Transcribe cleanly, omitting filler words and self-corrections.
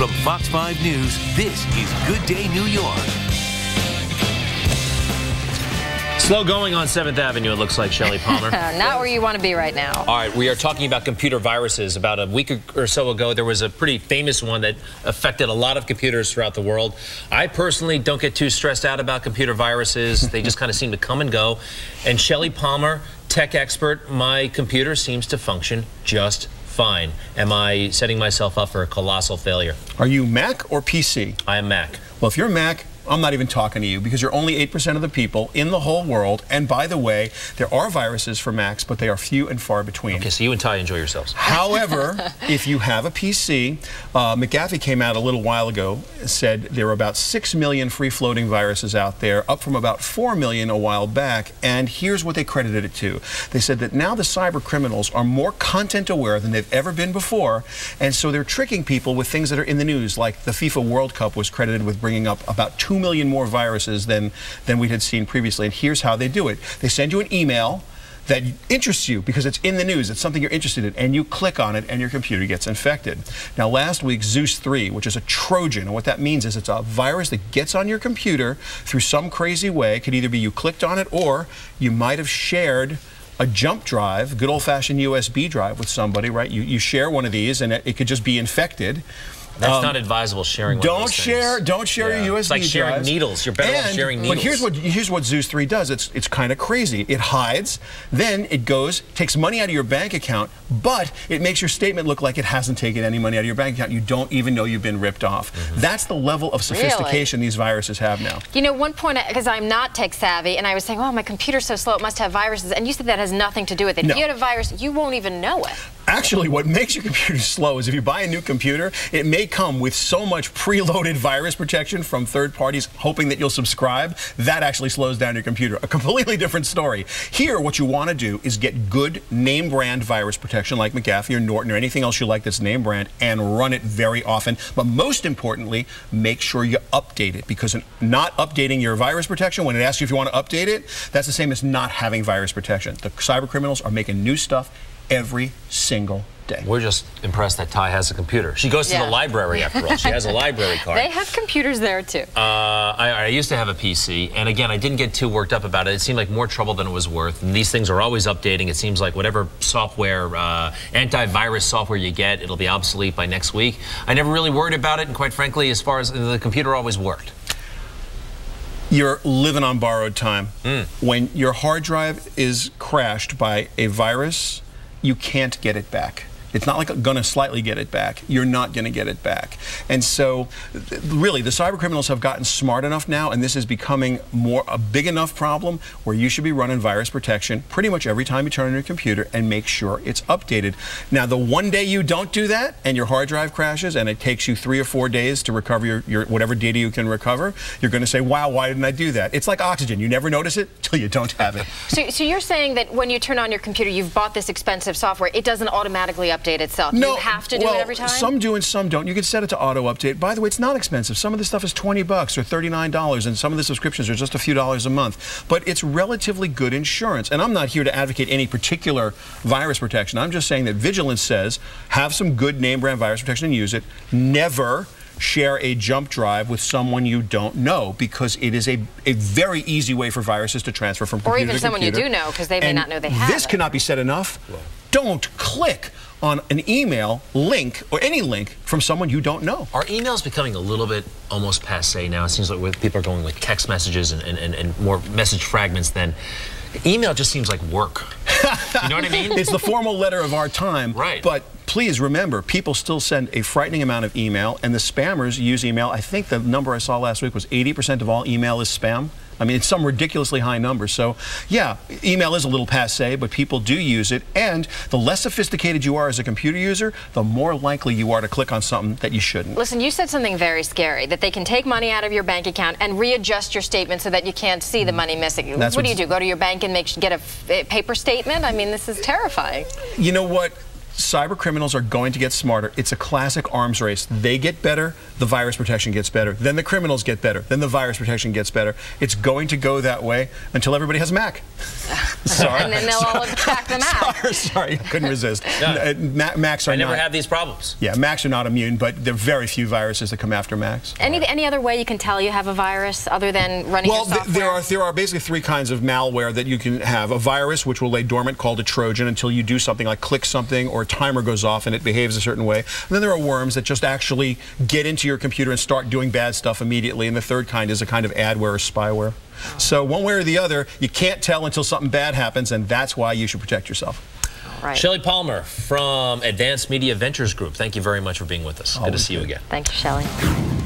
From Fox 5 News, this is Good Day New York. Slow going on 7th Avenue, it looks like, Shelly Palmer. Not where you want to be right now. All right, we are talking about computer viruses. About a week or so ago, there was a pretty famous one that affected a lot of computers throughout the world. I personally don't get too stressed out about computer viruses. They just kind of seem to come and go. And Shelly Palmer, tech expert, my computer seems to function just fine. Am I setting myself up for a colossal failure? Are you Mac or PC? I am Mac. Well, if you're Mac, I'm not even talking to you because you're only 8% of the people in the whole world. And by the way, there are viruses for Macs, but they are few and far between. Okay, so you and Ty enjoy yourselves. However, if you have a PC, McAfee came out a little while ago, said there are about 6 million free-floating viruses out there, up from about 4 million a while back. And here's what they credited it to. They said that now the cyber criminals are more content aware than they've ever been before. And so they're tricking people with things that are in the news, like the FIFA World Cup was credited with bringing up about 2 million more viruses than we had seen previously. And here's how they do it. They send you an email that interests you because it's in the news, it's something you're interested in, and you click on it and your computer gets infected. Now last week, Zeus 3, which is a Trojan, and what that means is it's a virus that gets on your computer through some crazy way. It could either be you clicked on it or you might have shared a jump drive, good old-fashioned USB drive with somebody, right? You share one of these and it could just be infected. That's not advisable, sharing one of those things. Don't share your USB It's like sharing drives. needles. You're better off sharing needles. But here's what Zeus 3 does. It's kind of crazy. It hides, then it goes, takes money out of your bank account, but it makes your statement look like it hasn't taken any money out of your bank account. You don't even know you've been ripped off. That's the level of sophistication these viruses have now. You know, one point, because I'm not tech savvy, and I was saying, oh, my computer's so slow, it must have viruses. And you said that has nothing to do with it. No. If you had a virus, you won't even know it. Actually, what makes your computer slow is if you buy a new computer, it may come with so much preloaded virus protection from third parties hoping that you'll subscribe. That actually slows down your computer. A completely different story. Here, what you want to do is get good name brand virus protection like McAfee or Norton or anything else you like that's name brand and run it very often. But most importantly, make sure you update it, because not updating your virus protection when it asks you if you want to update it, that's the same as not having virus protection. The cyber criminals are making new stuff every single day. We're just impressed that Ty has a computer. She goes to the library, after all. She has a library card. They have computers there, too. I used to have a PC, and again, I didn't get too worked up about it. It seemed like more trouble than it was worth. And these things are always updating. It seems like whatever software, antivirus software you get, it'll be obsolete by next week. I never really worried about it, and quite frankly, as far as the computer always worked. You're living on borrowed time. When your hard drive is crashed by a virus, you can't get it back. It's not like going to slightly get it back. You're not going to get it back. And so, really, the cyber criminals have gotten smart enough now, and this is becoming a big enough problem where you should be running virus protection pretty much every time you turn on your computer and make sure it's updated. Now, the one day you don't do that and your hard drive crashes and it takes you 3 or 4 days to recover your whatever data you can recover, you're going to say, wow, why didn't I do that? It's like oxygen. You never notice it till you don't have it. So you're saying that when you turn on your computer, you've bought this expensive software, it doesn't automatically update itself. No, you have to do it every time? Some do and some don't. You can set it to auto update. By the way, it's not expensive. Some of this stuff is $20 or $39, and some of the subscriptions are just a few dollars a month. But it's relatively good insurance. And I'm not here to advocate any particular virus protection. I'm just saying that vigilance says have some good name brand virus protection and use it. Never share a jump drive with someone you don't know, because it is a very easy way for viruses to transfer from computer to computer. Or even someone you do know, because they may not know they have This cannot be said enough. Don't click on an email link or any link from someone you don't know. Are emails becoming a little bit almost passe now? It seems like people are going with text messages and more message fragments than... Email just seems like work. You know what I mean? It's the formal letter of our time. Right. But please remember, people still send a frightening amount of email, and the spammers use email. I think the number I saw last week was 80% of all email is spam. I mean, it's some ridiculously high number. So, yeah, email is a little passe, but people do use it. And the less sophisticated you are as a computer user, the more likely you are to click on something that you shouldn't. Listen, you said something very scary, that they can take money out of your bank account and readjust your statement so that you can't see the money missing. What do you do? Go to your bank and get a paper statement? I mean, this is terrifying. You know what? cyber criminals are going to get smarter. It's a classic arms race. They get better, the virus protection gets better. Then the criminals get better, then the virus protection gets better. It's going to go that way until everybody has a Mac. Sorry. And then they'll all attack the Mac. Sorry, I couldn't resist. Yeah. Macs are I never had these problems. Yeah, Macs are not immune, but there are very few viruses that come after Macs. Any other way you can tell you have a virus other than running your software? There are basically three kinds of malware that you can have. A virus, which will lay dormant, called a Trojan, until you do something like click something or a timer goes off and it behaves a certain way. And then there are worms that just actually get into your computer and start doing bad stuff immediately. And the third kind is a kind of adware or spyware. So one way or the other, you can't tell until something bad happens, and that's why you should protect yourself. Right. Shelly Palmer from Advanced Media Ventures Group, thank you very much for being with us. Good to see you again. Thank you, Shelly.